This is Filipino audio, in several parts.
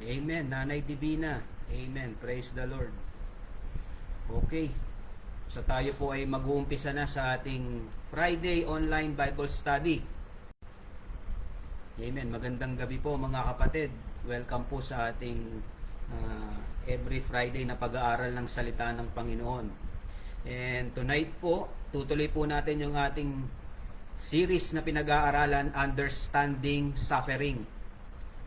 Amen. Nanay Divina. Amen. Praise the Lord. Okay. So tayo po ay mag-uumpisa na sa ating Friday online Bible study. Amen. Magandang gabi po mga kapatid. Welcome po sa ating every Friday na pag-aaral ng salita ng Panginoon. And tonight po, tutuloy po natin yung ating series na pinag-aaralan, Understanding Suffering.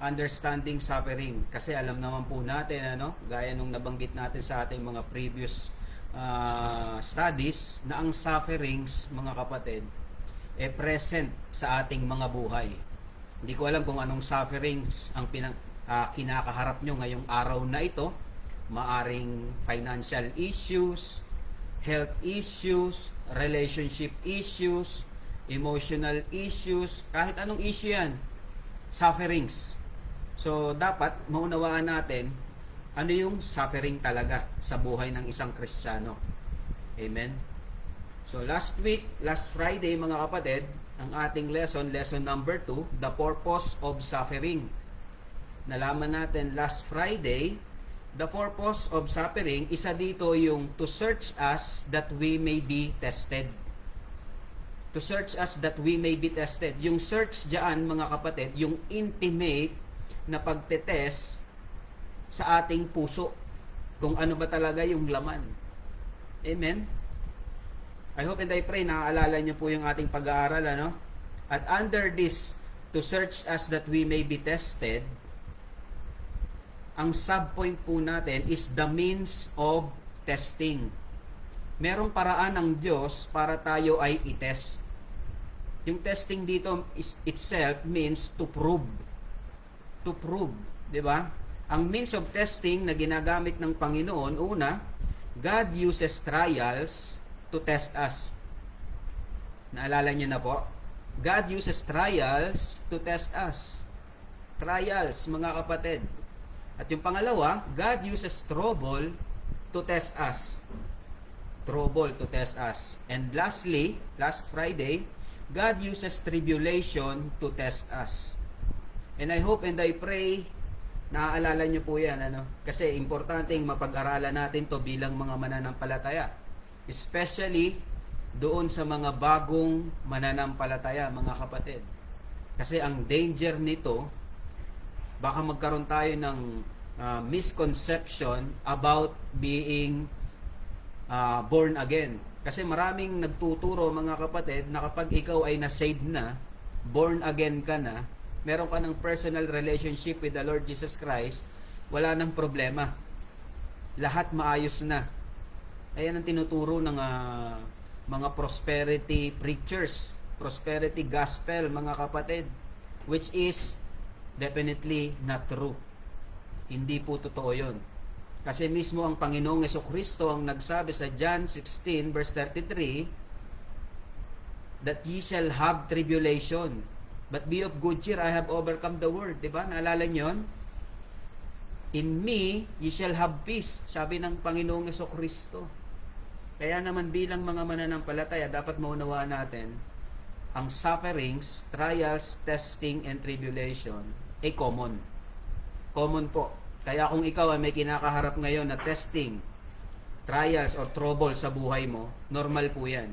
Understanding Suffering. Kasi alam naman po natin, gaya nung nabanggit natin sa ating mga previous studies, na ang sufferings, mga kapatid, present sa ating mga buhay. Hindi ko alam kung anong sufferings ang kinakaharap nyo ngayong araw na ito. Maaring financial issues, health issues, relationship issues, emotional issues, kahit anong issue yan, sufferings. So, dapat maunawaan natin ano yung suffering talaga sa buhay ng isang Kristiyano. Amen? So, last Friday, mga kapatid, ang ating lesson number 2, the purpose of suffering. Nalaman natin last Friday, the purpose of suffering, isa dito yung to search us that we may be tested. To search us that we may be tested. Yung search diyan, mga kapatid, yung intimate na pagtetest sa ating puso. Kung ano ba talaga yung laman. Amen? I hope and I pray naaalala niyo po yung ating pag-aaral, At under this, to search us that we may be tested, ang subpoint po natin is the means of testing. Merong paraan ng Diyos para tayo ay i-test. Yung testing dito itself means to prove. To prove, di ba? Ang means of testing na ginagamit ng Panginoon, una, God uses trials to test us. Naalala niyo na po? God uses trials to test us. Trials, mga kapatid. At yung pangalawa, God uses trouble to test us. Trouble to test us. And lastly, last Friday, God uses tribulation to test us. And I hope and I pray, naaalala nyo po yan, Kasi importanteng mapag-aralan natin to bilang mga mananampalataya. Especially doon sa mga bagong mananampalataya, mga kapatid. Kasi ang danger nito, baka magkaroon tayo ng misconception about being born again. Kasi maraming nagtuturo, mga kapatid, na kapag ikaw ay na-saved na, born again ka na, meron ka ng personal relationship with the Lord Jesus Christ, wala nang problema. Lahat maayos na. Ayan ang tinuturo ng mga prosperity preachers, prosperity gospel, mga kapatid, which is definitely not true. Hindi po totoo yun. Kasi mismo ang Panginoong Jesucristo ang nagsabi sa John 16 verse 33 that ye shall have tribulation, but be of good cheer, I have overcome the world. Diba? Naalala nyo yun? In me, ye shall have peace, sabi ng Panginoong Jesucristo. Kaya naman bilang mga mananampalataya, dapat maunawaan natin ang sufferings, trials, testing, and tribulation ay common. Common po. Kaya kung ikaw ay may kinakaharap ngayon na testing, trials, or trouble sa buhay mo, normal po yan.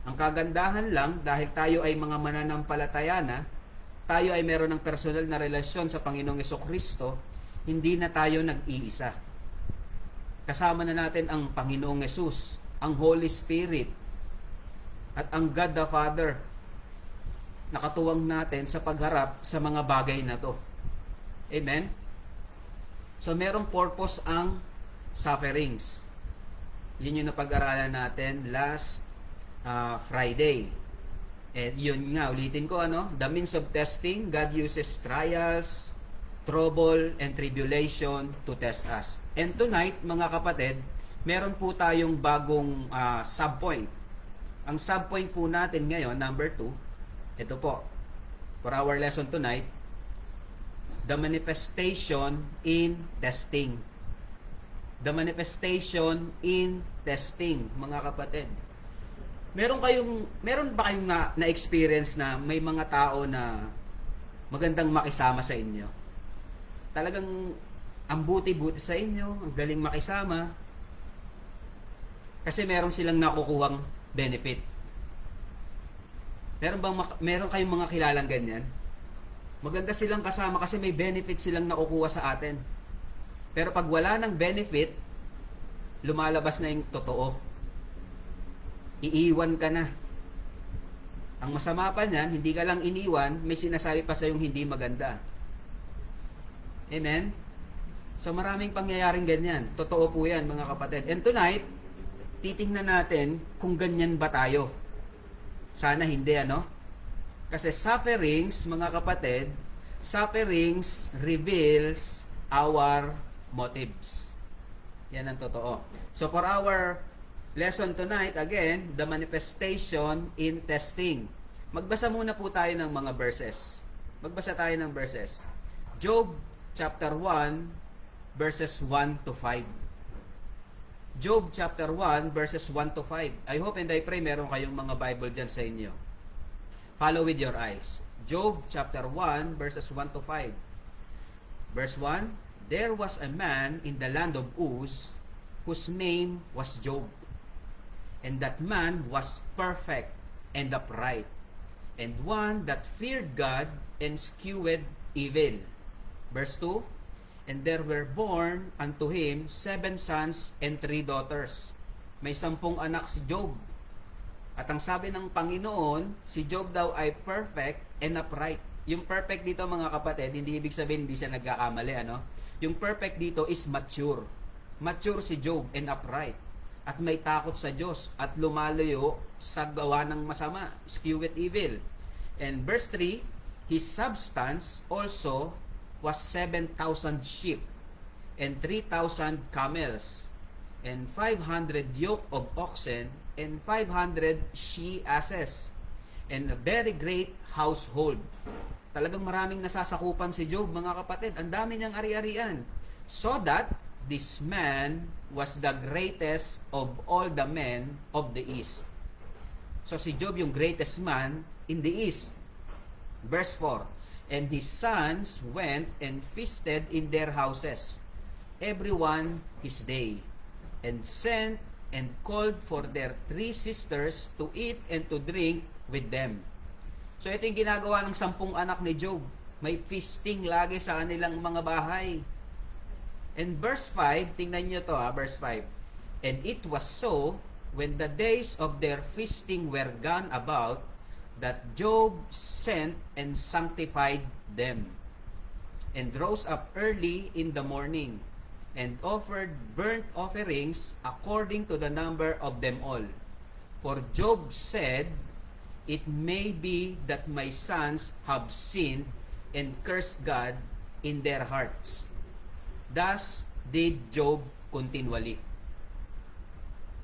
Ang kagandahan lang, dahil tayo ay mga mananampalataya na, tayo ay meron ng personal na relasyon sa Panginoong Jesucristo, hindi na tayo nag-iisa. Kasama na natin ang Panginoong Jesus, ang Holy Spirit, at ang God the Father. Nakatuwang natin sa pagharap sa mga bagay na to. Amen? So, merong purpose ang sufferings. Yun yung napag-aralan natin last Friday. And yun nga, ulitin ko, the means of testing, God uses trials, trouble, and tribulation to test us. And tonight, mga kapatid, meron po tayong bagong subpoint. Ang subpoint po natin ngayon, number 2, ito po, for our lesson tonight, the manifestation in testing. The manifestation in testing, mga kapatid. Meron ba kayong na-experience na may mga tao na magandang makisama sa inyo? talagang ang buti-buti sa inyo, ang galing makisama, kasi meron silang nakukuhang benefit. Meron kayong mga kilalang ganyan? Maganda silang kasama kasi may benefit silang nakukuha sa atin. Pero pag wala ng benefit, lumalabas na yung totoo. Iiwan ka na. Ang masama pa niyan, hindi ka lang iniwan, may sinasabi pa sa yung hindi maganda. Amen? So maraming pangyayaring ganyan. Totoo po yan, mga kapatid. And tonight, titingnan natin kung ganyan ba tayo. Sana hindi, ano? Kasi sufferings, mga kapatid, sufferings reveals our motives. Yan ang totoo. So for our lesson tonight, again, the manifestation in testing. Magbasa muna po tayo ng mga verses. Magbasa tayo ng verses. Job chapter 1, verses 1 to 5. Job chapter 1, verses 1 to 5. I hope and I pray meron kayong mga Bible dyan sa inyo. Follow with your eyes. Job chapter 1, verses 1 to 5. Verse 1, there was a man in the land of Uz whose name was Job. And that man was perfect and upright, and one that feared God and eschewed evil. Verse 2, and there were born unto him 7 sons and 3 daughters. May 10 anak si Job. At ang sabi ng Panginoon, si Job daw ay perfect and upright. Yung perfect dito, mga kapatid, hindi ibig sabihin hindi siya nagkakamali, ano? Yung perfect dito is mature. Mature si Job and upright. At may takot sa Diyos at lumalayo sa gawa ng masama, eschewed evil. And verse 3, his substance also was 7,000 sheep, and 3,000 camels, and 500 yoke of oxen, and 500 she-asses, and a very great household. Talagang maraming nasasakupan si Job, mga kapatid. Ang dami niyang ari-arian. So that this man was the greatest of all the men of the East. So si Job yung greatest man in the East. Verse 4, and his sons went and feasted in their houses, everyone his day, and sent and called for their 3 sisters to eat and to drink with them. So ito yung ginagawa ng 10 anak ni Job. May feasting lagi sa kanilang mga bahay. And verse 5, tingnan nyo to verse 5. And it was so, when the days of their feasting were gone about, that Job sent and sanctified them, and rose up early in the morning, and offered burnt offerings according to the number of them all. For Job said, it may be that my sons have sinned and cursed God in their hearts. Thus did Job continually.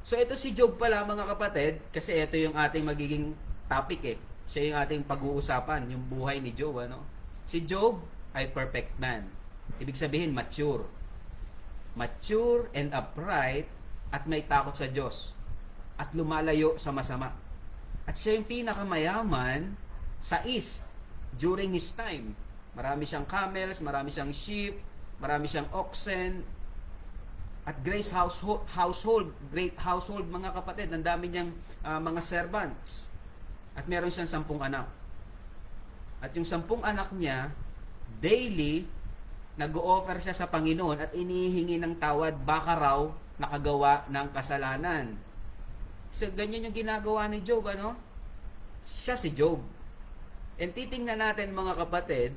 So ito si Job pala, mga kapatid, kasi ito yung ating magiging topic Siya yung ating pag-uusapan, yung buhay ni Job, ano? Si Job ay perfect man. Ibig sabihin, mature. Mature and upright at may takot sa Diyos. At lumalayo sa masama. At siya yung pinakamayaman sa East during his time. Marami siyang camels, marami siyang sheep, marami siyang oxen, at great household, mga kapatid. Ang dami niyang mga servants. At meron siyang 10 anak. At yung 10 anak niya, daily, nag-o-offer siya sa Panginoon at inihingi ng tawad, baka raw nakagawa ng kasalanan. So, ganyan yung ginagawa ni Job, ano? Siya si Job. And titingnan natin, mga kapatid,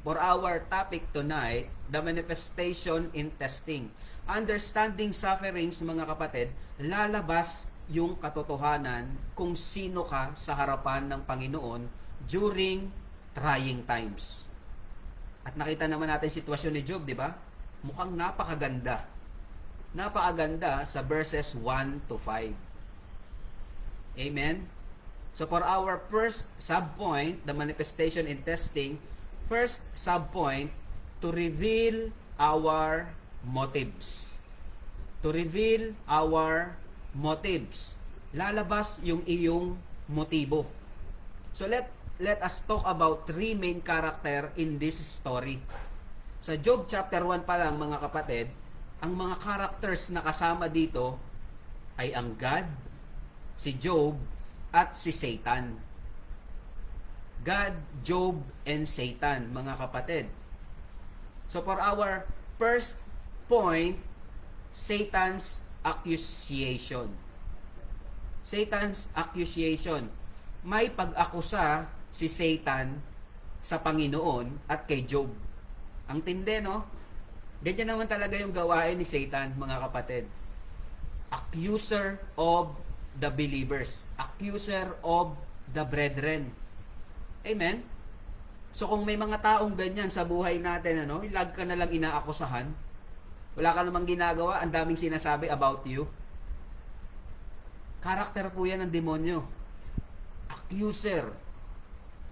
for our topic tonight, the manifestation in testing. Understanding sufferings, mga kapatid, lalabas yung katotohanan kung sino ka sa harapan ng Panginoon during trying times. At nakita naman natin sitwasyon ni Job, di ba? Mukhang napakaganda. Napakaganda sa verses 1 to 5. Amen? So for our first subpoint, the manifestation in testing, first subpoint, to reveal our motives. To reveal our motives. Lalabas yung iyong motibo. So let us talk about 3 main character in this story. Sa Job chapter 1 pa lang, mga kapatid, ang mga characters na kasama dito ay ang God, si Job, at si Satan. God, Job, and Satan, mga kapatid. So for our first point, Satan's accusation. Satan's accusation. May pag-akusa si Satan sa Panginoon at kay Job. Ang tindi, no? Ganyan naman talaga yung gawain ni Satan, mga kapatid. Accuser of the believers. Accuser of the brethren. Amen? So kung may mga taong ganyan sa buhay natin, ano, lag ka na lang inaakusahan, wala ka namang ginagawa, ang daming sinasabi about you. Karakter po yan ng demonyo. Accuser.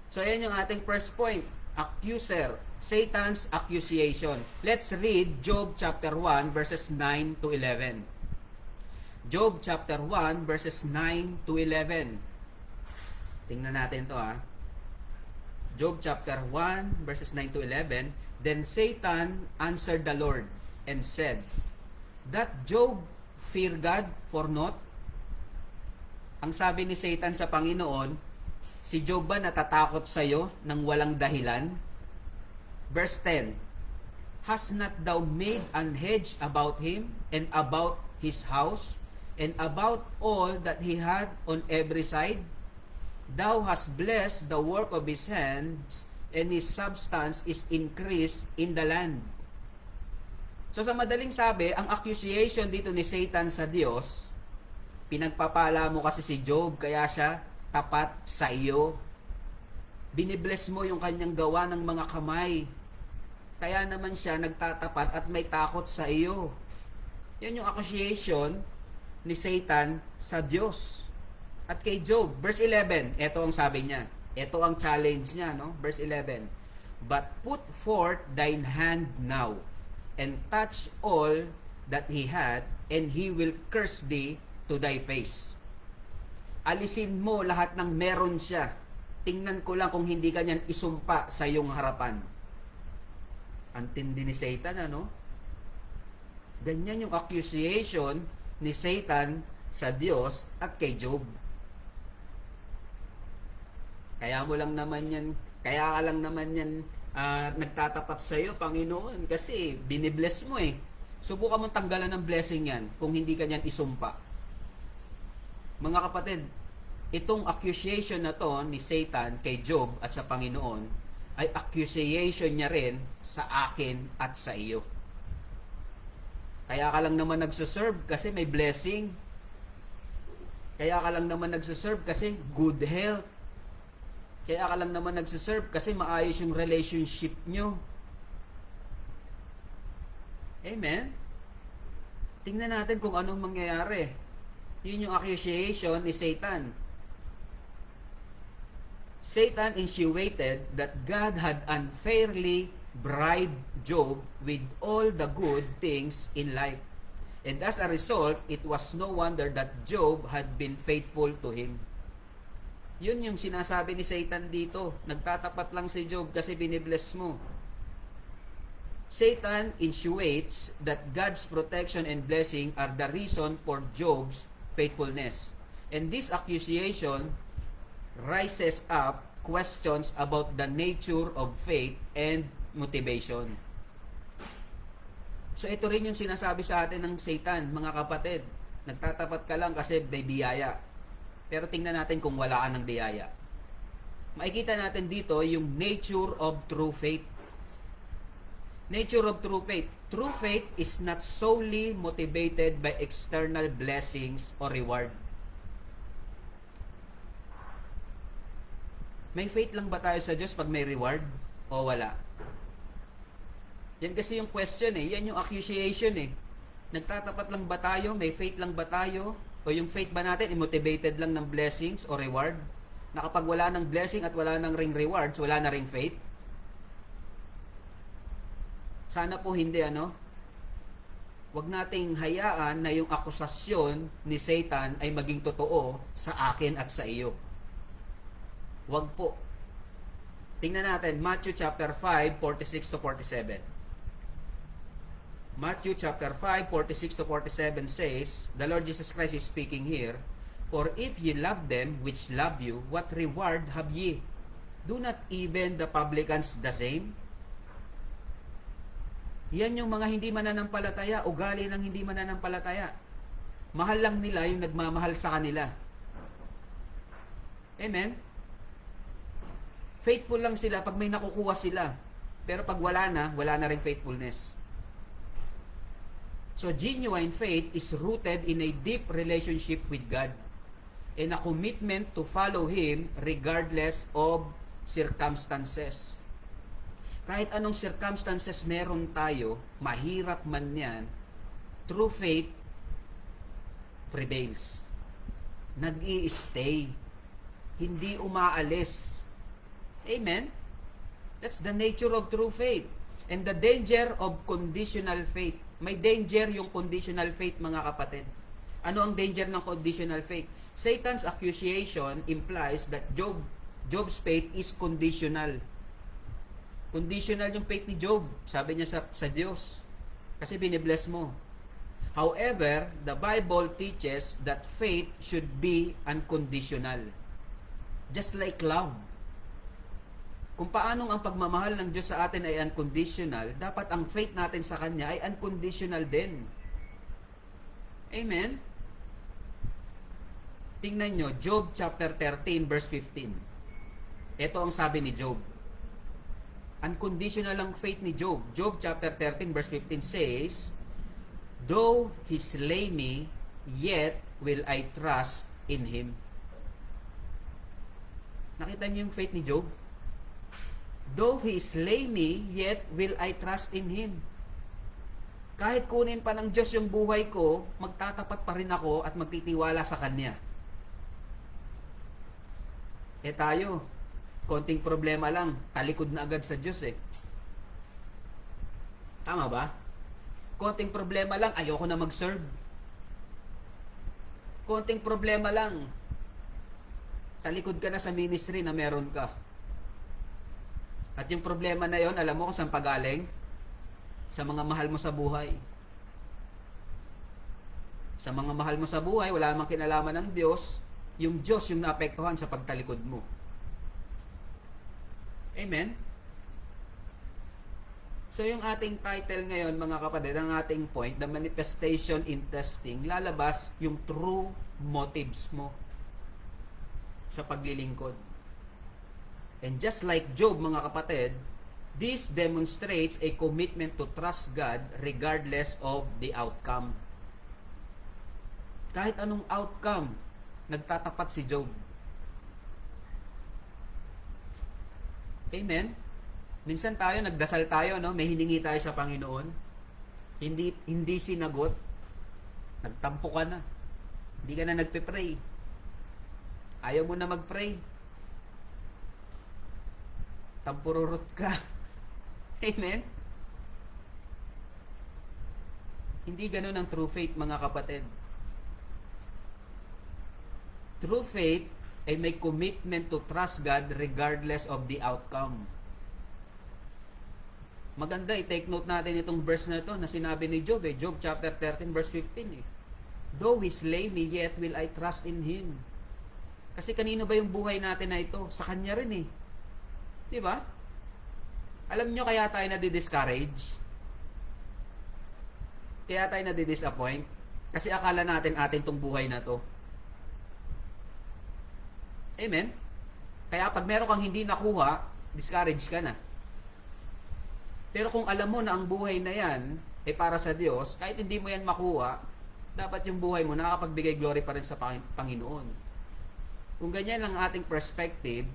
So ayan yung ating first point. Accuser. Satan's accusation. Let's read Job chapter 1 verses 9 to 11. Job chapter 1 verses 9 to 11. Tingnan natin to, ha. Job chapter 1 verses 9 to 11. Then Satan answered the Lord and said, "That Job fear God for naught?" Ang sabi ni Satan sa Panginoon, si Job ba natatakot sa iyo nang walang dahilan? Verse 10, "Has not thou made an hedge about him and about his house and about all that he had on every side? Thou hast blessed the work of his hands, and his substance is increased in the land." So sa madaling sabi, ang accusation dito ni Satan sa Diyos, pinagpapala mo kasi si Job, kaya siya tapat sa iyo. Binibless mo yung kanyang gawa ng mga kamay. Kaya naman siya nagtatapat at may takot sa iyo. Yan yung accusation ni Satan sa Diyos. At kay Job, verse 11, ito ang sabi niya. Ito ang challenge niya, no? Verse 11, "But put forth thine hand now, and touch all that he had, and he will curse thee to thy face." Alisin mo lahat ng meron siya. Tingnan ko lang kung hindi ka niyan isumpa sa iyong harapan. Ang tindi ni Satan, ano? Ganyan yung accusation ni Satan sa Diyos at kay Job. Kaya ka lang naman yan nagtatapat sa iyo, Panginoon, kasi binibless mo eh. Subukan mong tanggalan ng blessing yan kung hindi ka niyan isumpa. Mga kapatid, itong accusation na to ni Satan kay Job at sa Panginoon ay accusation niya rin sa akin at sa iyo. Kaya ka lang naman nagsuserve kasi may blessing. Kaya ka lang naman nagsuserve kasi good health. Kaya ka lang naman nagsiserve kasi maayos yung relationship nyo. Amen? Tingnan natin kung anong mangyayari. Yun yung accusation ni Satan. Satan insinuated that God had unfairly bribed Job with all the good things in life. And as a result, it was no wonder that Job had been faithful to him. Yun yung sinasabi ni Satan dito. Nagtatapat lang si Job kasi binibless mo. Satan insinuates that God's protection and blessing are the reason for Job's faithfulness. And this accusation rises up questions about the nature of faith and motivation. So ito rin yung sinasabi sa atin ng Satan, mga kapatid. Nagtatapat ka lang kasi may biyaya. Pero tingnan natin kung wala ka ng biyaya. Makikita natin dito yung nature of true faith. Nature of true faith. True faith is not solely motivated by external blessings or reward. May faith lang ba tayo sa Diyos pag may reward o wala? Yan kasi yung question eh. Yan yung accusation eh. Nagtatapat lang ba tayo? May faith lang ba tayo? O yung faith ba natin motivated lang ng blessings o reward? Na kapag wala ng blessing at wala ng ring rewards, wala na ring faith? Sana po hindi, ano? Huwag nating hayaan na yung akusasyon ni Satan ay maging totoo sa akin at sa iyo. Huwag po. Tingnan natin, Matthew chapter 5, 46 to 47. Matthew chapter 5, 46 to 47 says, the Lord Jesus Christ is speaking here, "For if ye love them which love you, what reward have ye? Do not even the publicans the same?" Yan yung mga hindi mananampalataya, ugali ng hindi mananampalataya. Mahal lang nila yung nagmamahal sa kanila. Amen? Faithful lang sila pag may nakukuha sila. Pero pag wala na rin faithfulness. So, genuine faith is rooted in a deep relationship with God and a commitment to follow Him regardless of circumstances. Kahit anong circumstances meron tayo, mahirap man yan, true faith prevails. Nag-i-stay. Hindi umaalis. Amen? That's the nature of true faith. And the danger of conditional faith. May danger yung conditional faith, mga kapatid. Ano ang danger ng conditional faith? Satan's accusation implies that Job's faith is conditional. Conditional yung faith ni Job. Sabi niya sa Diyos. Kasi binibless mo. However, the Bible teaches that faith should be unconditional. Just like love. Kung paanong ang pagmamahal ng Diyos sa atin ay unconditional, dapat ang faith natin sa Kanya ay unconditional din. Amen? Tingnan nyo, Job chapter 13 verse 15. Ito ang sabi ni Job. Unconditional ang faith ni Job. Job chapter 13 verse 15 says, "Though he slay me, yet will I trust in him." Nakita niyo yung faith ni Job? "Though he slay me, yet will I trust in him." Kahit kunin pa ng Diyos yung buhay ko, magtatapat pa rin ako at magtitiwala sa Kanya. Tayo, konting problema lang, talikod na agad sa Diyos eh. Tama ba? Konting problema lang, ayoko na mag-serve. Konting problema lang, talikod ka na sa ministry na meron ka. At yung problema na yon, alam mo kung saan pagaling? Sa mga mahal mo sa buhay. Sa mga mahal mo sa buhay, wala namang kinalaman ng Diyos. Yung Diyos yung naapektuhan sa pagtalikod mo. Amen? So yung ating title ngayon, mga kapatid, ang ating point, the manifestation in testing, lalabas yung true motives mo sa paglilingkod. And just like Job, mga kapatid, this demonstrates a commitment to trust God regardless of the outcome. Kahit anong outcome, nagtatapat si Job. Amen? Minsan tayo, nagdasal tayo, no? May hiningi tayo sa Panginoon. Hindi sinagot. Nagtampo ka na. Hindi ka na nagpe-pray. Ayaw mo na mag-pray. Tampururot ka. Amen? Hindi ganun ang true faith, mga kapatid. True faith ay may commitment to trust God regardless of the outcome. Maganda, i-take note natin itong verse na ito na sinabi ni Job. Job chapter 13 verse 15. "Though he slay me, yet will I trust in him." Kasi kanino ba yung buhay natin na ito? Sa Kanya rin eh. Di ba? Alam nyo kaya tayo nadi-discourage? Kaya tayo nadi-disappoint? Kasi akala natin atin tong buhay na to. Amen? Kaya pag meron kang hindi nakuha, discourage ka na. Pero kung alam mo na ang buhay na yan ay para sa Diyos, kahit hindi mo yan makuha, dapat yung buhay mo nakakapagbigay glory pa rin sa Panginoon. Kung ganyan ang ating perspective,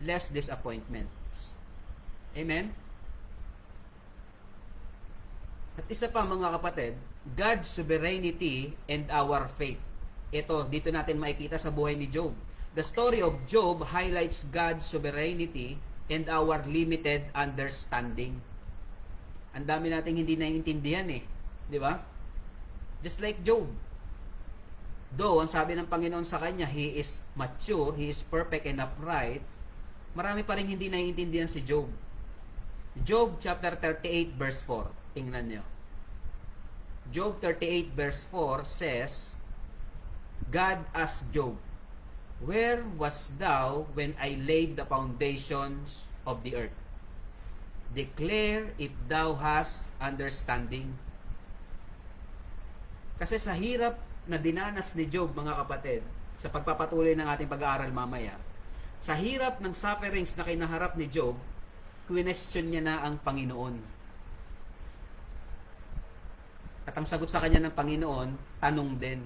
less disappointments. Amen? At isa pa, mga kapatid, God's sovereignty and our faith. Ito, dito natin makikita sa buhay ni Job. The story of Job highlights God's sovereignty and our limited understanding. Ang dami nating hindi naiintindihan eh. Di ba? Just like Job. Though, ang sabi ng Panginoon sa kanya, he is mature, he is perfect and upright, marami pa rin hindi naiintindihan si Job. Job chapter 38 verse 4. Tingnan nyo. Job 38 verse 4 says, God asked Job, where was thou when I laid the foundations of the earth? Declare if thou hast understanding. Kasi sa hirap na dinanas ni Job, mga kapatid, sa pagpapatuloy ng ating pag-aaral mamaya, sa hirap ng sufferings na kinaharap ni Job, question niya na ang Panginoon. At ang sagot sa kanya ng Panginoon, tanong din,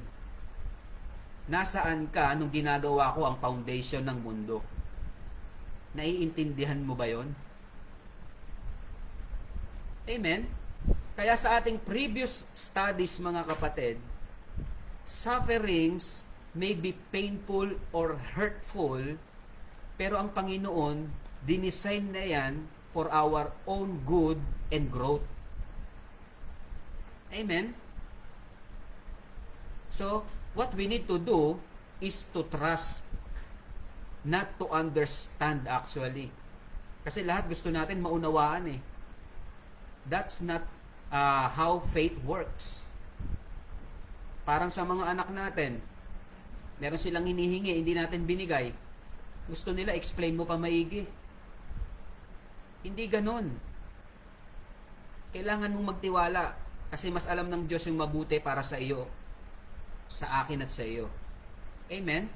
nasaan ka nung ginagawa ko ang foundation ng mundo? Naiintindihan mo ba yon? Amen? Kaya sa ating previous studies, mga kapatid, sufferings may be painful or hurtful, pero ang Panginoon, dinesign na yan for our own good and growth. Amen? So, what we need to do is to trust, not to understand actually. Kasi lahat gusto natin maunawaan eh. That's not how faith works. Parang sa mga anak natin, meron silang hinihingi, hindi natin binigay. Gusto nila, explain mo pa maigi. Hindi ganon. Kailangan mong magtiwala kasi mas alam ng Diyos yung mabuti para sa iyo, sa akin at sa iyo. Amen?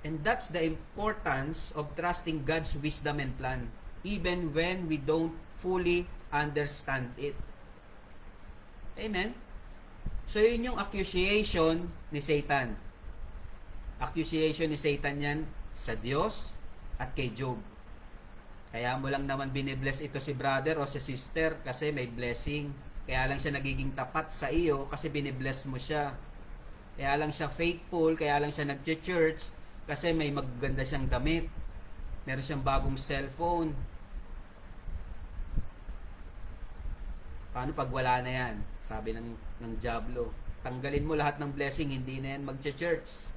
And that's the importance of trusting God's wisdom and plan, even when we don't fully understand it. Amen? So, yun yung accusation ni Satan. Accusation ni Satan yan sa Diyos at kay Job. Kaya mo lang naman binibless ito si brother o si sister kasi may blessing. Kaya lang siya nagiging tapat sa iyo kasi binibless mo siya. Kaya lang siya faithful, kaya lang siya nag-church kasi may maganda siyang damit. Meron siyang bagong cellphone. Paano pag wala na yan? Sabi ng Diablo, tanggalin mo lahat ng blessing, hindi na yan mag-church.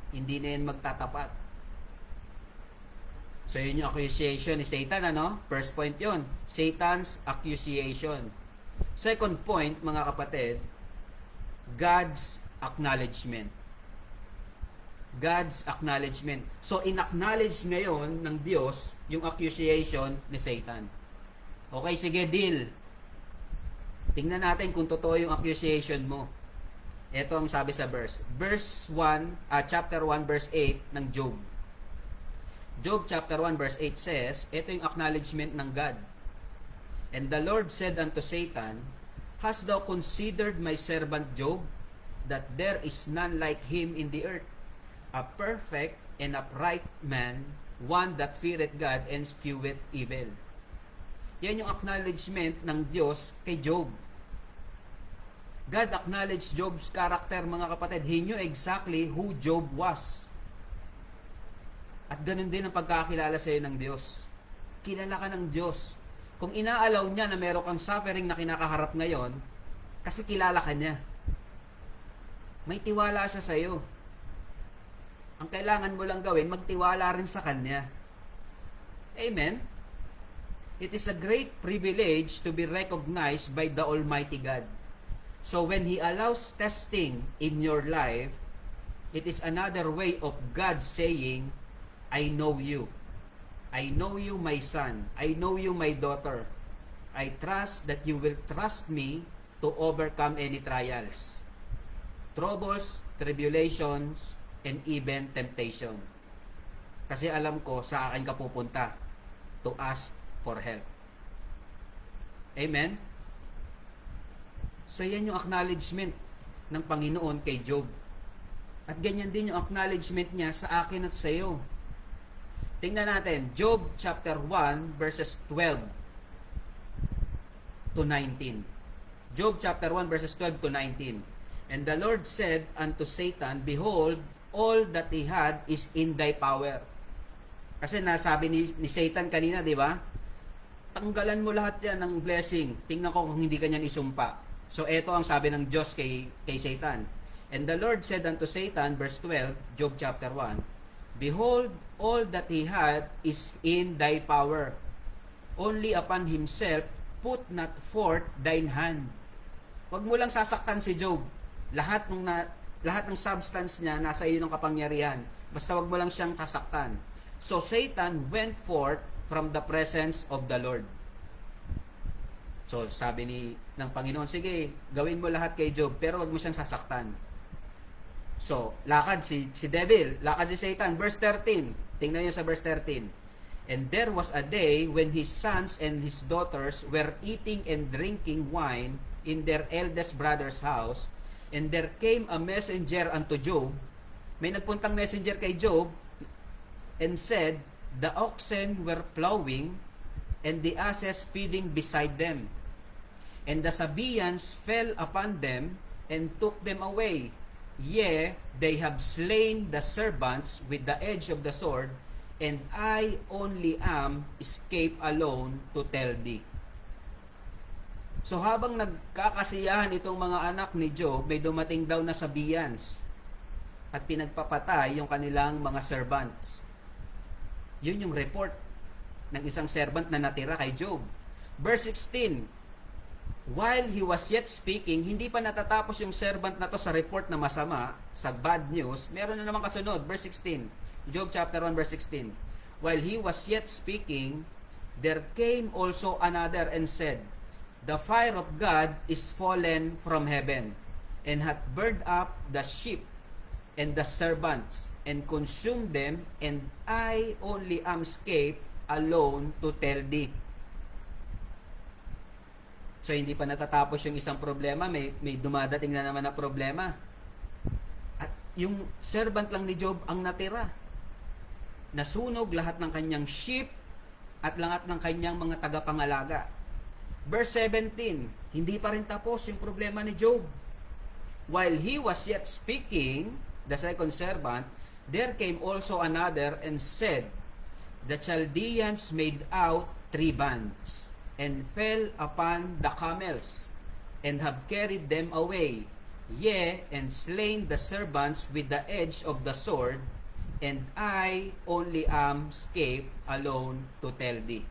Hindi na yan magtatapat. So yun yung accusation ni Satan, ano? First point yun, Satan's accusation. Second point, mga kapatid, God's acknowledgement. God's acknowledgement. So, in-acknowledge ngayon ng Diyos yung accusation ni Satan. Okay, sige, deal. Tingnan natin kung totoo yung accusation mo. Ito ang sabi sa verse. Chapter 1, verse 8 ng Job. Job chapter 1, verse 8 says, ito yung acknowledgement ng God. And the Lord said unto Satan, hast thou considered my servant Job, that there is none like him in the earth, a perfect and upright man, one that feareth God and escheweth evil. Yan yung acknowledgement ng Diyos kay Job. God acknowledged Job's character, mga kapatid. He knew exactly who Job was. At ganun din ang pagkakilala sa iyo ng Diyos. Kilala ka ng Diyos. Kung inaalaw niya na meron kang suffering na kinakaharap ngayon, kasi kilala ka niya. May tiwala siya sa iyo. Ang kailangan mo lang gawin, magtiwala rin sa Kanya. Amen? It is a great privilege to be recognized by the Almighty God. So when He allows testing in your life, it is another way of God saying, I know you. I know you, my son. I know you, my daughter. I trust that you will trust me to overcome any trials, troubles, tribulations, and even temptation. Kasi alam ko sa akin ka pupunta to ask for help. Amen? So yan yung acknowledgement ng Panginoon kay Job. At ganyan din yung acknowledgement niya sa akin at sa iyo. Tingnan natin, Job chapter 1 verses 12 to 19. Job chapter 1 verses 12 to 19. And the Lord said unto Satan, behold, all that he had is in thy power. Kasi nasabi ni Satan kanina, di ba? Tanggalan mo lahat yan ng blessing. Tingnan ko kung hindi ka niyan isumpa. So ito ang sabi ng Diyos kay Satan. And the Lord said unto Satan, verse 12, Job chapter 1, behold, all that he had is in thy power. Only upon himself put not forth thine hand. Huwag mo lang sasaktan si Job. Lahat ng substance niya nasa iyo ng kapangyarihan. Basta wag mo lang siyang sasaktan. So Satan went forth from the presence of the Lord. So sabi ng Panginoon, sige, gawin mo lahat kay Job, pero wag mo siyang sasaktan. So, lakad si devil, lakad si Satan. Verse 13. Tingnan niyo sa verse 13. And there was a day when his sons and his daughters were eating and drinking wine in their eldest brother's house, and there came a messenger unto Job. May nagpuntang messenger kay Job and said, the oxen were plowing and the asses feeding beside them. And the Sabaeans fell upon them and took them away. Yea, they have slain the servants with the edge of the sword, and I only am escaped alone to tell thee. So habang nagkakasiyahan itong mga anak ni Job, may dumating daw na Sabaeans at pinagpapatay yung kanilang mga servants. Yun yung report ng isang servant na natira kay Job. Verse 16, while he was yet speaking, hindi pa natatapos yung servant na to sa report na masama, sa bad news, meron na naman kasunod. Verse 16, Job chapter 1 verse 16. While he was yet speaking, there came also another and said, the fire of God is fallen from heaven, and hath burned up the sheep and the servants, and consumed them, and I only am escaped alone to tell thee. So, hindi pa natatapos yung isang problema, may dumadating na naman na problema. At yung servant lang ni Job ang natira. Nasunog lahat ng kanyang sheep at lahat ng kanyang mga tagapangalaga. Verse 17, hindi pa rin tapos yung problema ni Job. While he was yet speaking, the second servant, there came also another and said, the Chaldeans made out 3 bands, and fell upon the camels, and have carried them away, yea, and slain the servants with the edge of the sword, and I only am escaped alone to tell thee.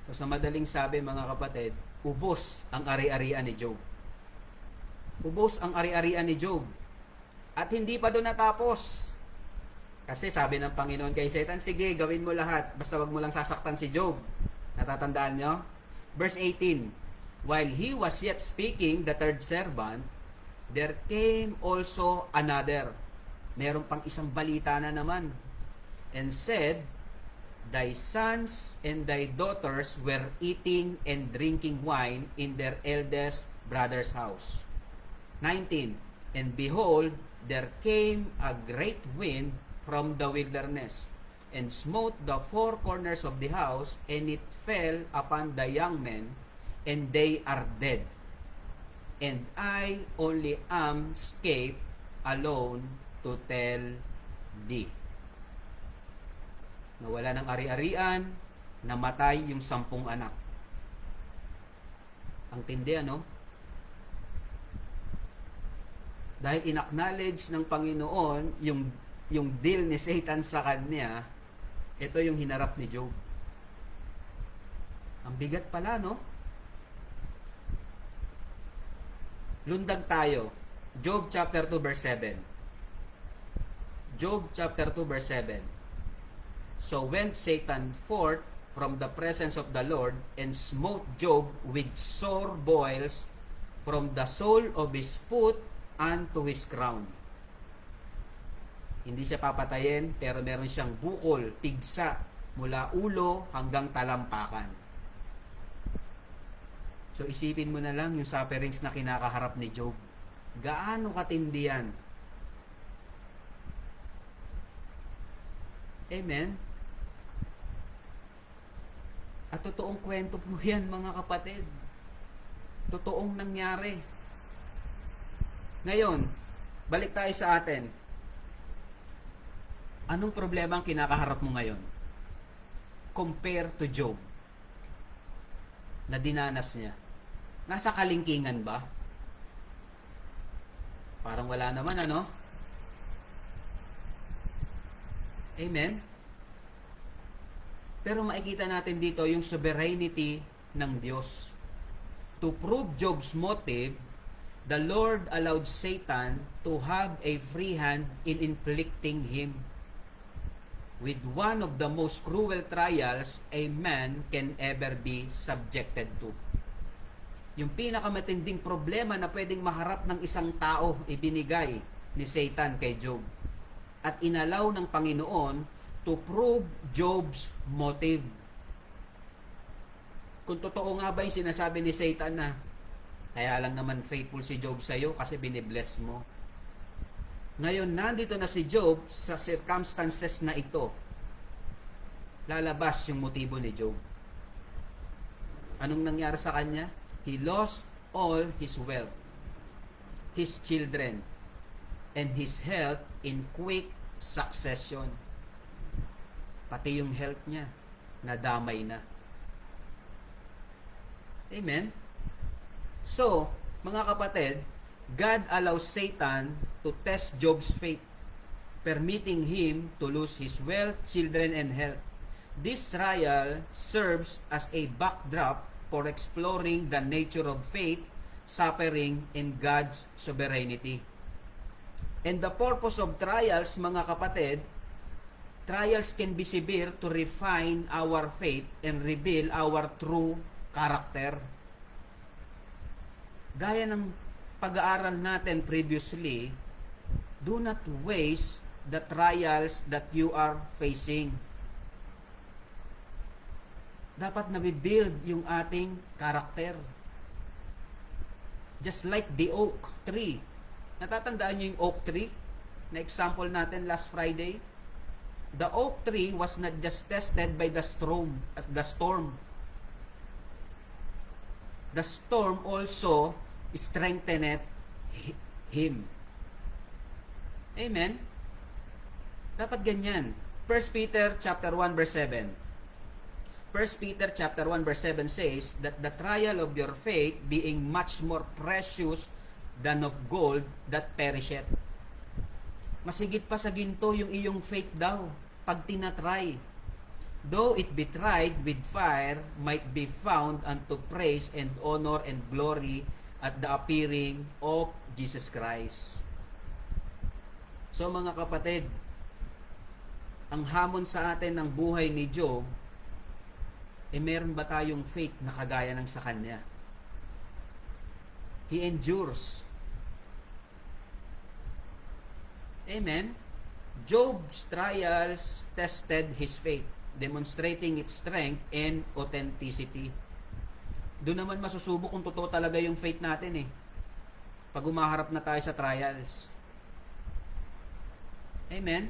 So sa madaling sabi mga kapatid, ubos ang ari-arian ni Job. Ubos ang ari-arian ni Job. At hindi pa doon natapos. Kasi sabi ng Panginoon kay Satan, sige, gawin mo lahat, basta wag mo lang sasaktan si Job. Natatandaan nyo? Verse 18, while he was yet speaking, the third servant, there came also another. Meron pang isang balita na naman. And said, thy sons and thy daughters were eating and drinking wine in their eldest brother's house. 19, and behold, there came a great wind from the wilderness, and smote the 4 corners of the house, and it fell upon the young men, and they are dead. And I only am escaped alone to tell thee. Nawala ng ari-arian, namatay yung 10 anak. Ang tindi, ano? Dahil in-acknowledge ng Panginoon yung deal ni Satan sa kanya, ito yung hinarap ni Job. Ang bigat pala, no? Lundag tayo. Job chapter 2 verse 7. Job chapter 2 verse 7. So went Satan forth from the presence of the Lord, and smote Job with sore boils from the sole of his foot unto his crown. Hindi siya papatayin, pero meron siyang bukol, pigsa, mula ulo hanggang talampakan. So isipin mo na lang yung sufferings na kinakaharap ni Job. Gaano katindi yan? Amen? At totoong kwento po yan, mga kapatid. Totoong nangyari. Ngayon, balik tayo sa atin. Anong problema ang kinakaharap mo ngayon? Compare to Job na dinanas niya. Nasa kalingkingan ba? Parang wala naman, ano? Amen? Pero makikita natin dito yung sovereignty ng Diyos. To prove Job's motive, the Lord allowed Satan to have a free hand in inflicting him with one of the most cruel trials a man can ever be subjected to. Yung pinakamatinding problema na pwedeng maharap ng isang tao, ibinigay ni Satan kay Job. At inalaw ng Panginoon to prove Job's motive. Kung totoo nga ba yung sinasabi ni Satan na kaya lang naman faithful si Job sa'yo kasi binibless mo. Ngayon, nandito na si Job sa circumstances na ito. Lalabas yung motibo ni Job. Anong nangyari sa kanya? He lost all his wealth, his children, and his health in quick succession. Pati yung health niya, nadamay na. Amen? So, mga kapatid, God allows Satan to test Job's faith, permitting him to lose his wealth, children, and health. This trial serves as a backdrop for exploring the nature of faith, suffering, and God's sovereignty. And the purpose of trials, mga kapatid, trials can be severe to refine our faith and reveal our true character. Gaya ng pag-aaral natin previously, do not waste the trials that you are facing. Dapat na-build yung ating character. Just like the oak tree. Natatandaan niyo yung oak tree na example natin last Friday? The oak tree was not just tested by the storm. The storm also strengthened him. Amen? Dapat ganyan. 1 Peter chapter 1 verse 7. 1 Peter chapter 1 verse 7 says that the trial of your faith being much more precious than of gold that perisheth. Masigit pa sa ginto yung iyong faith daw pag tinatry. Though it be tried with fire, might be found unto praise and honor and glory at the appearing of Jesus Christ. So mga kapatid, ang hamon sa atin ng buhay ni Job, meron ba tayong faith na kagaya ng sa kanya? He endures. Amen? Job's trials tested his faith, demonstrating its strength and authenticity. Doon naman masusubok kung totoo talaga yung faith natin pag umaharap na tayo sa trials. Amen?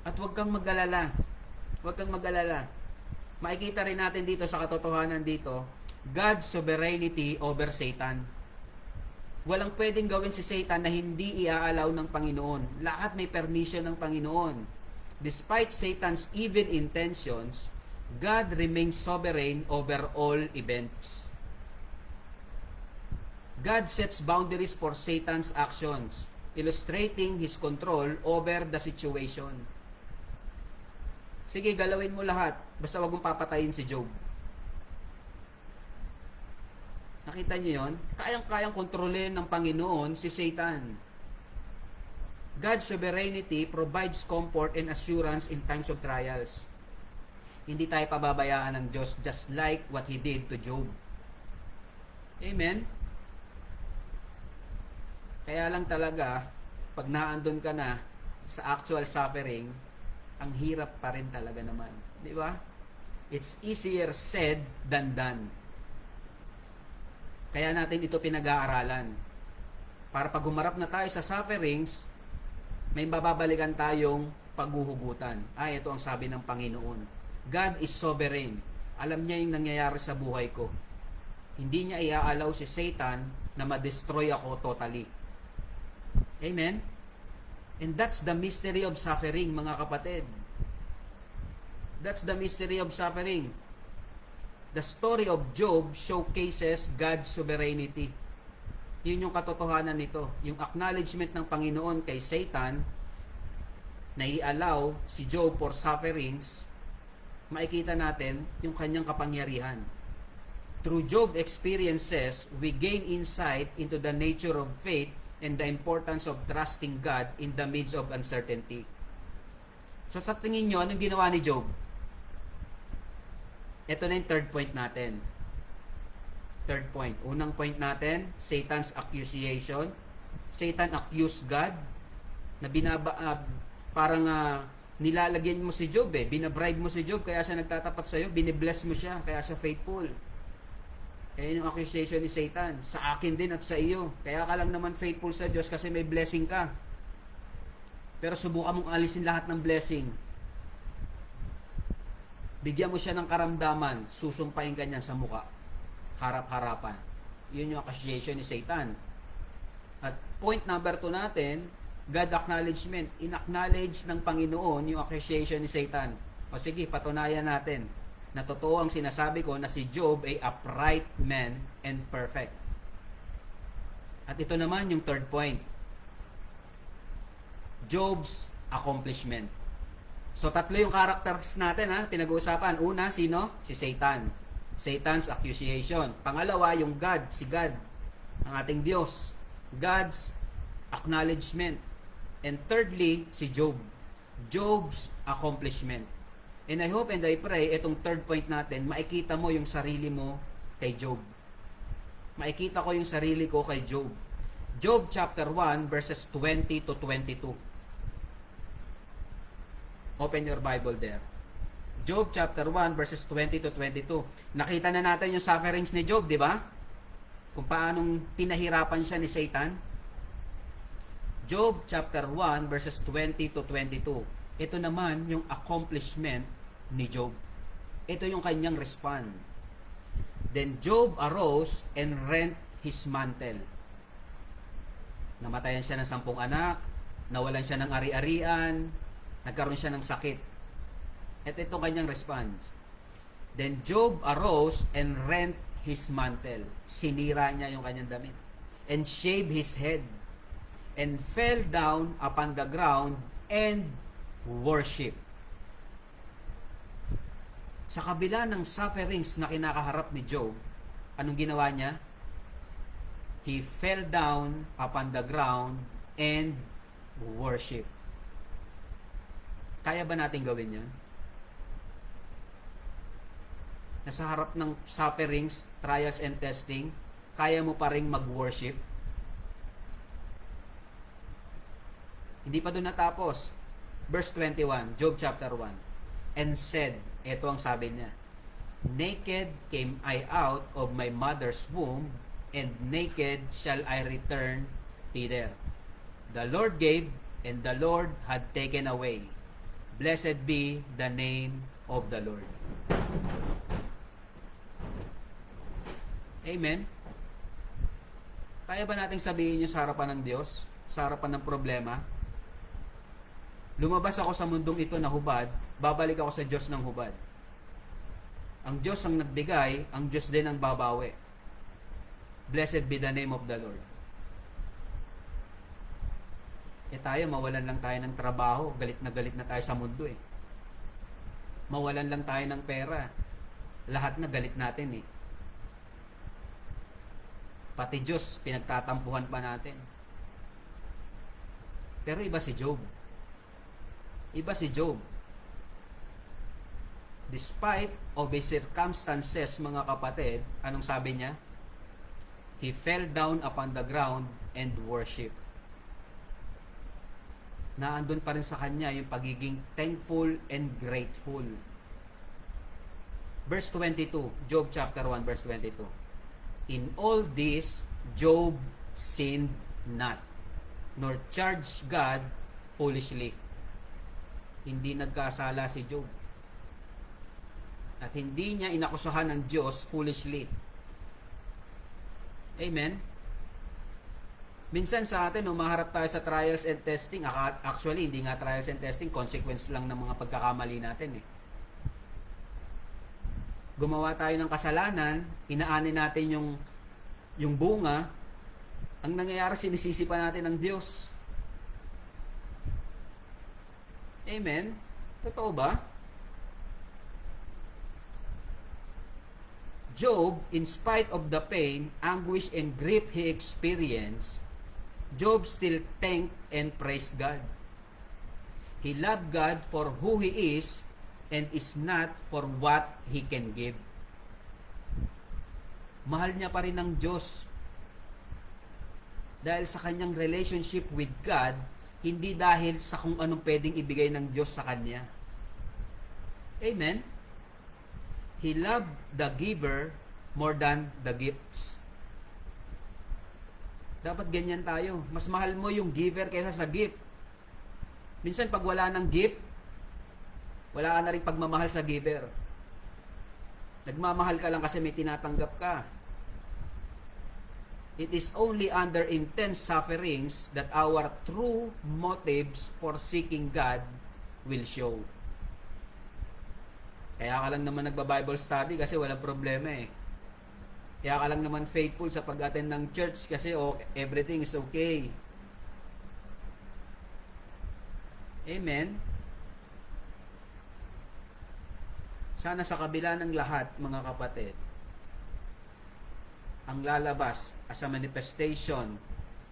At huwag kang mag-alala. Huwag kang mag-alala. Makikita rin natin dito sa katotohanan dito, God's sovereignty over Satan. Walang pwedeng gawin si Satan na hindi iaalaw ng Panginoon. Lahat may permission ng Panginoon. Despite Satan's evil intentions, God remains sovereign over all events. God sets boundaries for Satan's actions, illustrating his control over the situation. Sige, galawin mo lahat. Basta wag mong papatayin si Job. Nakita niyo yon? Kayang-kayang kontrolin ng Panginoon si Satan. God's sovereignty provides comfort and assurance in times of trials. Hindi tayo pababayaan ng Diyos just like what He did to Job. Amen? Kaya lang talaga, pag naandun ka na sa actual suffering, ang hirap pa rin talaga naman. Di ba? It's easier said than done. Kaya natin ito pinag-aaralan. Para pag humarap na tayo sa sufferings, may bababalikan tayong paghuhugutan. Ay, ito ang sabi ng Panginoon. God is sovereign. Alam niya yung nangyayari sa buhay ko. Hindi niya iaalaw si Satan na ma-destroy ako totally. Amen? And that's the mystery of suffering, mga kapatid. That's the mystery of suffering. The story of Job showcases God's sovereignty. Yun yung katotohanan nito. Yung acknowledgement ng Panginoon kay Satan na i-allow si Job for sufferings, makikita natin yung kanyang kapangyarihan. Through Job experiences, we gain insight into the nature of faith and the importance of trusting God in the midst of uncertainty. So sa tingin nyo, anong ginawa ni Job? Ito na yung third point natin. Third point. Unang point natin, Satan's accusation. Satan accused God na nilalagyan mo si Job binabribe mo si Job kaya siya nagtatapat sa iyo, binibless mo siya kaya siya faithful. Ayan yung accusation ni Satan sa akin din at sa iyo. Kaya ka lang naman faithful sa Diyos kasi may blessing ka. Pero subukan mong alisin lahat ng blessing. Bigyan mo siya ng karamdaman, susumpain ka niya sa muka. Harap-harapan. Yun yung accusation ni Satan. At point number 2 natin, God acknowledgement. In-acknowledge ng Panginoon yung accusation ni Satan. O sige, patunayan natin na totoo ang sinasabi ko na si Job ay upright man and perfect. At ito naman yung third point. Job's accomplishment. So tatlo yung characters natin pinag-uusapan. Una, sino? Si Satan. Satan's accusation. Pangalawa, yung God, si God, ang ating Diyos. God's acknowledgement. And thirdly, si Job. Job's accomplishment. And I hope and I pray, itong third point natin, makikita mo yung sarili mo kay Job. Makikita ko yung sarili ko kay Job. Job chapter 1 verses 20 to 22. Open your Bible there. Job chapter 1 verses 20 to 22. Nakita na natin yung sufferings ni Job, di ba? Kung paanong pinahirapan siya ni Satan. Job chapter 1 verses 20 to 22. Ito naman yung accomplishment ni Job. Ito yung kanyang respond. Then Job arose and rent his mantle. Namatayan siya ng 10 anak, nawalan siya ng ari-arian, nagkaroon siya ng sakit. At itong kanyang response. Then Job arose and rent his mantle. Sinira niya yung kanyang damit. And shaved his head. And fell down upon the ground and worship. Sa kabila ng sufferings na kinakaharap ni Job, anong ginawa niya? He fell down upon the ground and worship. Kaya ba natin gawin yan? Nasa harap ng sufferings, trials and testing, kaya mo pa rin mag-worship? Hindi pa doon natapos. Verse 21, Job chapter 1. And said, ito ang sabi niya, naked came I out of my mother's womb, and naked shall I return thither. The Lord gave, and the Lord had taken away. Blessed be the name of the Lord. Amen? Kaya ba nating sabihin yung sa harapan ng Diyos? Sa harapan ng problema? Lumabas ako sa mundong ito na hubad, babalik ako sa Diyos ng hubad. Ang Diyos ang nagbigay, ang Diyos din ang babawi. Blessed be the name of the Lord. Tayo, mawalan lang tayo ng trabaho, galit na tayo sa mundo Mawalan lang tayo ng pera, lahat na galit natin Pati Diyos, pinagtatampuhan pa natin. Pero iba si Job. Iba si Job. Despite of his circumstances, mga kapatid, anong sabi niya? He fell down upon the ground and worship. Naandun pa rin sa kanya yung pagiging thankful and grateful. Verse 22, Job chapter 1 verse 22. In all this, Job sinned not, nor charged God foolishly. Hindi nagkasala si Job. At hindi niya inakusahan ng Diyos foolishly. Amen? Minsan sa atin, umaharap tayo sa trials and testing. Actually, hindi nga trials and testing, consequence lang ng mga pagkakamali natin Gumawa tayo ng kasalanan, inaanin natin yung bunga, ang nangyayari, sinisisi pa natin ng Diyos. Amen? Totoo ba? Job, in spite of the pain, anguish, and grief he experienced, Job still thanked and praised God. He loved God for who He is and is not for what He can give. Mahal niya pa rin ng Diyos dahil sa kanyang relationship with God, hindi dahil sa kung anong pwedeng ibigay ng Diyos sa kanya. Amen? He loved the giver more than the gifts. Dapat ganyan tayo. Mas mahal mo yung giver kaysa sa gift. Minsan pag wala ng gift, wala ka na rin pagmamahal sa giver. Nagmamahal ka lang kasi may tinatanggap ka. It is only under intense sufferings that our true motives for seeking God will show. Kaya ka lang naman nagba-Bible study kasi walang problema eh. Kaya ka lang naman faithful sa pag-attend ng church kasi everything is okay. Amen? Sana sa kabila ng lahat, mga kapatid, ang lalabas as a manifestation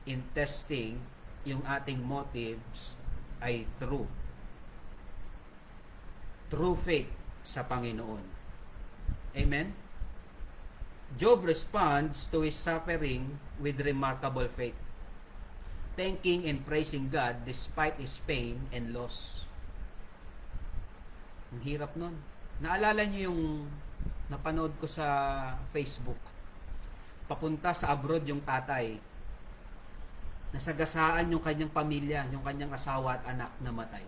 in testing yung ating motives ay true. True faith sa Panginoon. Amen? Job responds to his suffering with remarkable faith, thanking and praising God despite his pain and loss. Ang hirap nun. Naalala niyo yung napanood ko sa Facebook. Papunta sa abroad yung tatay. Nasagasaan yung kanyang pamilya, yung kanyang asawa at anak na matay.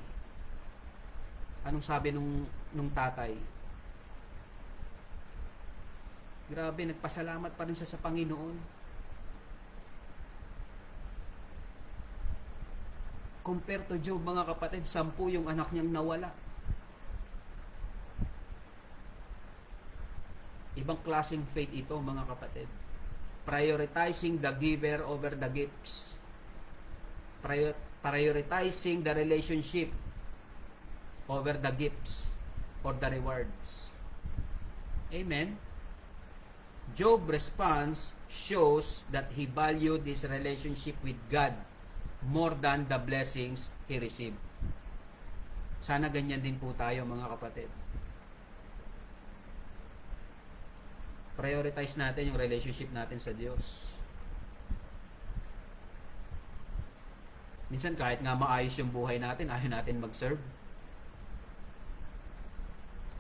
Anong sabi nung tatay? Grabe, nagpasalamat pa rin siya sa Panginoon. Compare to Job, mga kapatid, 10 yung anak niyang nawala. Ibang klaseng faith ito, mga kapatid. Prioritizing the giver over the gifts. Prioritizing the relationship over the gifts or the rewards. Amen? Job's response shows that he valued his relationship with God more than the blessings he received. Sana ganyan din po tayo, mga kapatid. Prioritize natin yung relationship natin sa Diyos. Minsan kahit nga maayos yung buhay natin, ayaw natin mag-serve.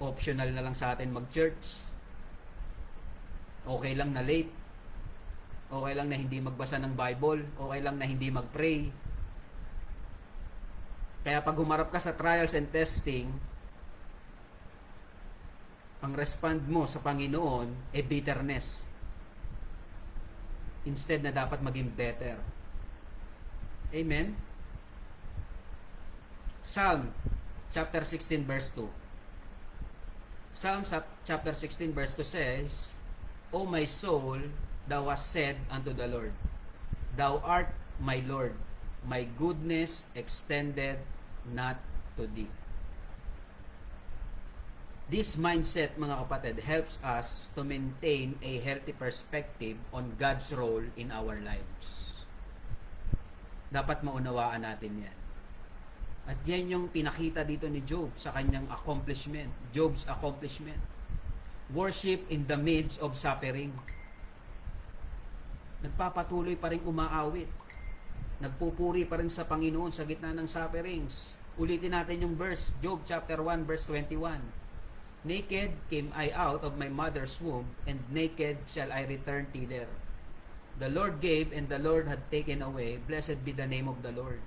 Optional na lang sa atin mag-church. Okay lang na late. Okay lang na hindi magbasa ng Bible. Okay lang na hindi mag-pray. Kaya pag humarap ka sa trials and testing, ang respond mo sa Panginoon ay bitterness. Instead na dapat maging better. Amen? Psalm chapter 16 verse 2. Psalm chapter 16 verse 2 says, O my soul, thou hast said unto the Lord, Thou art my Lord, my goodness extended not to thee. This mindset, mga kapatid, helps us to maintain a healthy perspective on God's role in our lives. Dapat maunawaan natin yan. At yan yung pinakita dito ni Job sa kanyang accomplishment, Job's accomplishment. Worship in the midst of suffering. Nagpapatuloy pa rin umaawit. Nagpupuri pa rin sa Panginoon sa gitna ng sufferings. Ulitin natin yung verse, Job chapter 1 verse 21. Naked came I out of my mother's womb, and naked shall I return thither. The Lord gave, and the Lord had taken away. Blessed be the name of the Lord.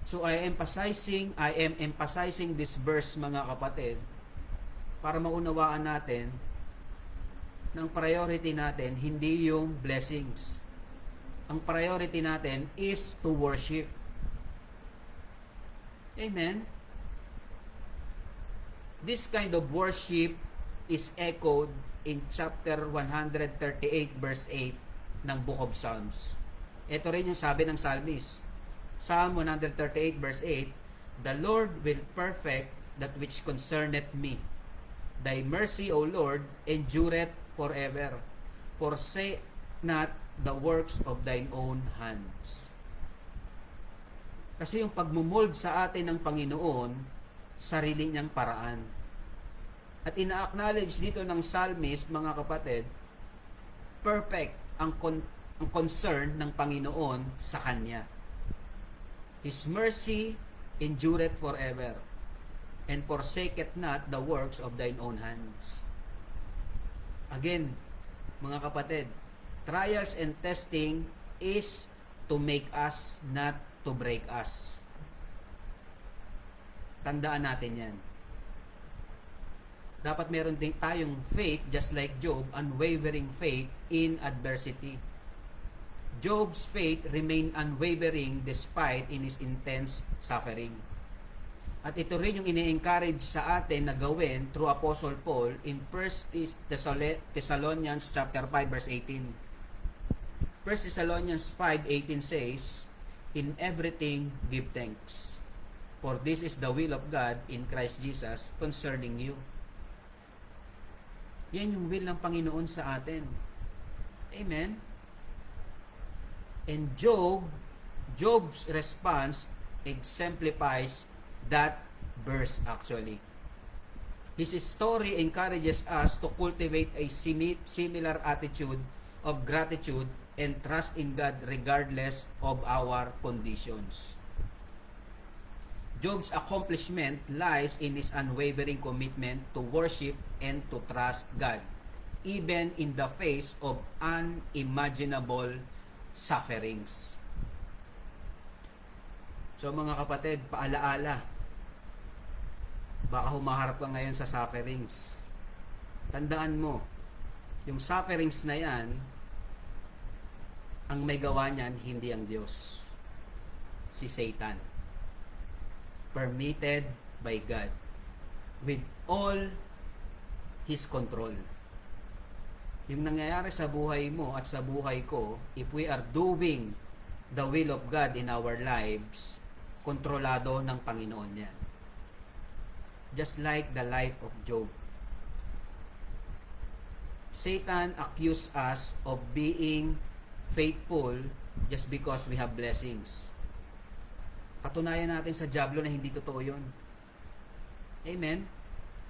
So I am emphasizing this verse, mga kapatid, para maunawaan natin ng priority natin hindi yung blessings. Ang priority natin is to worship. Amen? This kind of worship is echoed in chapter 138 verse 8 ng Book of Psalms. Ito rin yung sabi ng psalmist. Psalm 138 verse 8, The Lord will perfect that which concerneth me. Thy mercy, O Lord, endureth forever. Forsake not the works of thine own hands. Kasi yung pagmumold sa atin ng Panginoon, sarili niyang paraan. At ina-acknowledge dito ng psalmist, mga kapatid, perfect ang concern ng Panginoon sa kanya. His mercy endureth forever, and forsaketh not the works of thine own hands. Again, mga kapatid, trials and testing is to make us, not to break us. Tandaan natin yan. Dapat meron din tayong faith, just like Job, unwavering faith in adversity. Job's faith remained unwavering despite in his intense suffering. At ito rin yung ini-encourage sa atin na gawin through Apostle Paul in 1 Thessalonians chapter 5 verse 18. 1 Thessalonians 5:18 says, "In everything give thanks, for this is the will of God in Christ Jesus concerning you." Yan yung will ng Panginoon sa atin. Amen? And Job's response exemplifies that verse actually. His story encourages us to cultivate a similar attitude of gratitude and trust in God regardless of our conditions. Job's accomplishment lies in his unwavering commitment to worship and to trust God, even in the face of unimaginable sufferings. So mga kapatid, paalaala, baka humaharap ka ngayon sa sufferings. Tandaan mo, yung sufferings na yan, ang may gawa niyan, hindi ang Diyos. Si Satan. Permitted by God with all His control. Yung nangyayari sa buhay mo at sa buhay ko, if we are doing the will of God in our lives, kontrolado ng Panginoon yan. Just like the life of Job. Satan accused us of being faithful just because we have blessings. Patunayan natin sa dyablo na hindi totoo yun. Amen?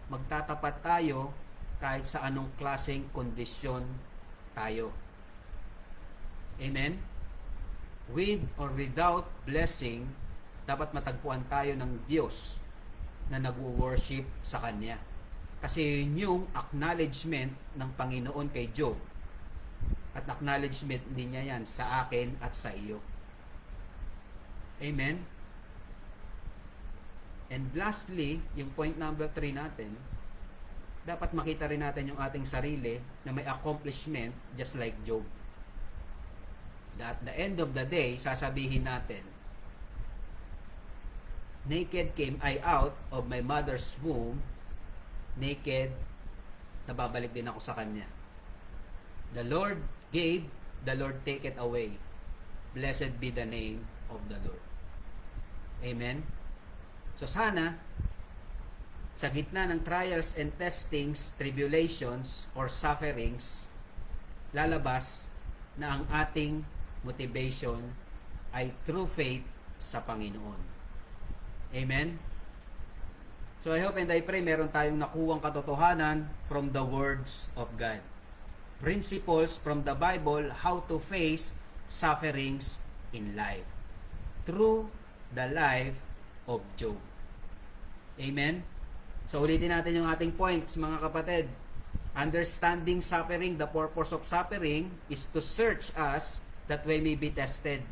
Magtatapat tayo kahit sa anong klaseng kondisyon tayo. Amen? With or without blessing, dapat matagpuan tayo ng Diyos na nag-worship sa Kanya. Kasi yun yung acknowledgement ng Panginoon kay Job. At acknowledgement din niya yan sa akin at sa iyo. Amen? And lastly, yung point number 3 natin, dapat makita rin natin yung ating sarili na may accomplishment just like Job. At the end of the day, sasabihin natin, naked came I out of my mother's womb, naked, nababalik din ako sa Kanya. The Lord gave, the Lord take it away. Blessed be the name of the Lord. Amen? So sana, sa gitna ng trials and testings, tribulations, or sufferings, lalabas na ang ating motivation ay true faith sa Panginoon. Amen? So I hope and I pray meron tayong nakuwang katotohanan from the words of God. Principles from the Bible how to face sufferings in life through the life of Job. Amen? So ulitin natin yung ating points, mga kapatid. Understanding suffering, the purpose of suffering is to search us that we may be tested.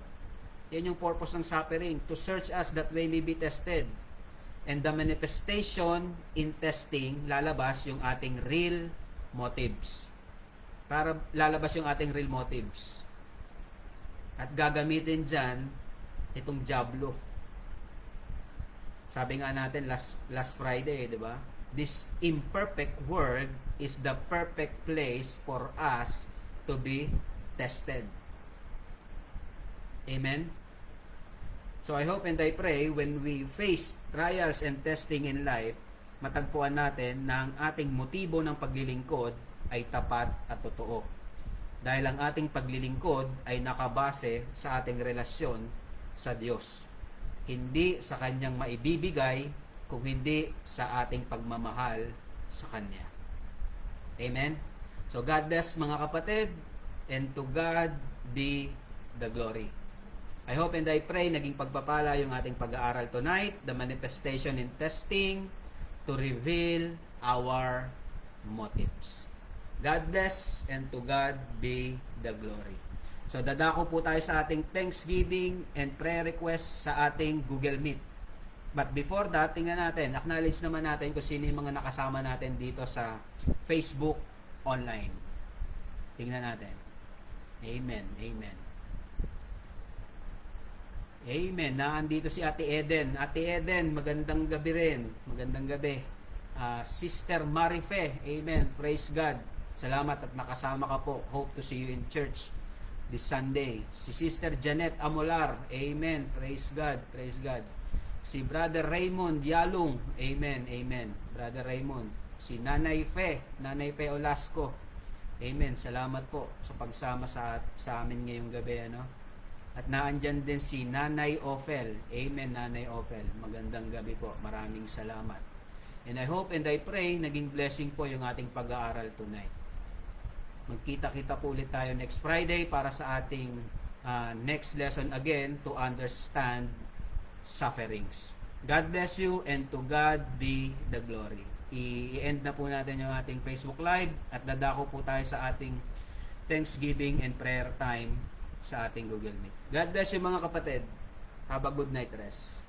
Yan yung purpose ng suffering, to search us that we may be tested. And the manifestation in testing, lalabas yung ating real motives. Para lalabas yung ating real motives. At gagamitin dyan itong dyablo. Sabi nga natin last Friday, di ba? This imperfect world is the perfect place for us to be tested. Amen? So I hope and I pray when we face trials and testing in life, matagpuan natin na ang ating motibo ng paglilingkod ay tapat at totoo. Dahil ang ating paglilingkod ay nakabase sa ating relasyon sa Diyos. Hindi sa Kanyang maibibigay, kung hindi sa ating pagmamahal sa Kanya. Amen? So God bless mga kapatid, and to God be the glory. I hope and I pray naging pagpapala yung ating pag-aaral tonight, the manifestation in testing to reveal our motives. God bless, and to God be the glory. So dadako po tayo sa ating Thanksgiving and prayer request sa ating Google Meet. But before that, tingnan natin, acknowledge naman natin kung sino yung mga nakasama natin dito sa Facebook online. Tingnan natin. Amen. Amen. Amen. Naandito si Ate Eden. Ate Eden, magandang gabi rin. Magandang gabi. Sister Marife. Amen. Praise God. Salamat at nakasama ka po. Hope to see you in church this Sunday. Si Sister Janet Amolar. Amen. Praise God. Praise God. Si Brother Raymond Yalong. Amen. Amen. Brother Raymond. Si Nanay Fe Olasco. Amen. Salamat po sa pagsama sa amin ngayong gabi, ano? At naandyan din si Nanay Ophel. Amen, Nanay Ophel. Magandang gabi po. Maraming salamat. And I hope and I pray naging blessing po yung ating pag-aaral tonight. Magkita-kita po ulit tayo next Friday para sa ating next lesson again, to understand sufferings. God bless you, and to God be the glory. I-end na po natin yung ating Facebook Live at dadako po tayo sa ating Thanksgiving and prayer time sa ating Google Meet. God bless you mga kapatid. Have a good night rest.